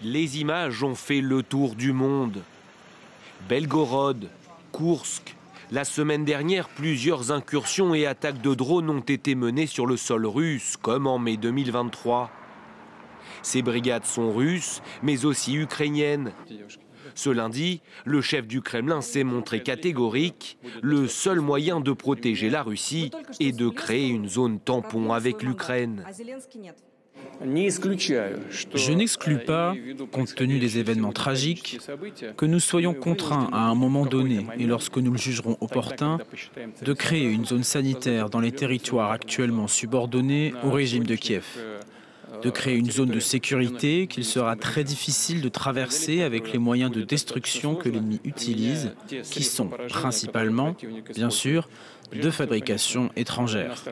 Les images ont fait le tour du monde. Belgorod, Koursk. La semaine dernière, plusieurs incursions et attaques de drones ont été menées sur le sol russe, comme en mai 2023. Ces brigades sont russes, mais aussi ukrainiennes. Ce lundi, le chef du Kremlin s'est montré catégorique. Le seul moyen de protéger la Russie est de créer une zone tampon avec l'Ukraine. Je n'exclus pas, compte tenu des événements tragiques, que nous soyons contraints à un moment donné, et lorsque nous le jugerons opportun, de créer une zone sanitaire dans les territoires actuellement subordonnés au régime de Kiev. De créer une zone de sécurité qu'il sera très difficile de traverser avec les moyens de destruction que l'ennemi utilise, qui sont principalement, bien sûr, de fabrication étrangère.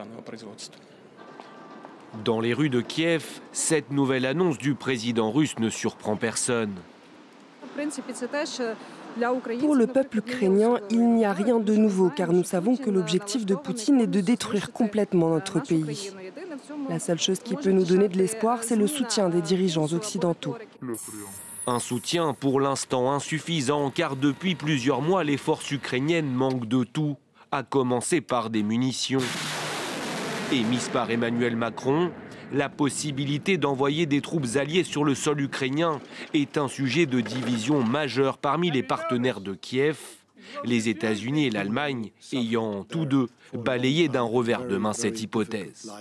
Dans les rues de Kiev, cette nouvelle annonce du président russe ne surprend personne. Pour le peuple ukrainien, il n'y a rien de nouveau, car nous savons que l'objectif de Poutine est de détruire complètement notre pays. La seule chose qui peut nous donner de l'espoir, c'est le soutien des dirigeants occidentaux. Un soutien pour l'instant insuffisant, car depuis plusieurs mois, les forces ukrainiennes manquent de tout, à commencer par des munitions. Émise par Emmanuel Macron, la possibilité d'envoyer des troupes alliées sur le sol ukrainien est un sujet de division majeur parmi les partenaires de Kiev, les États-Unis et l'Allemagne ayant tous deux balayé d'un revers de main cette hypothèse.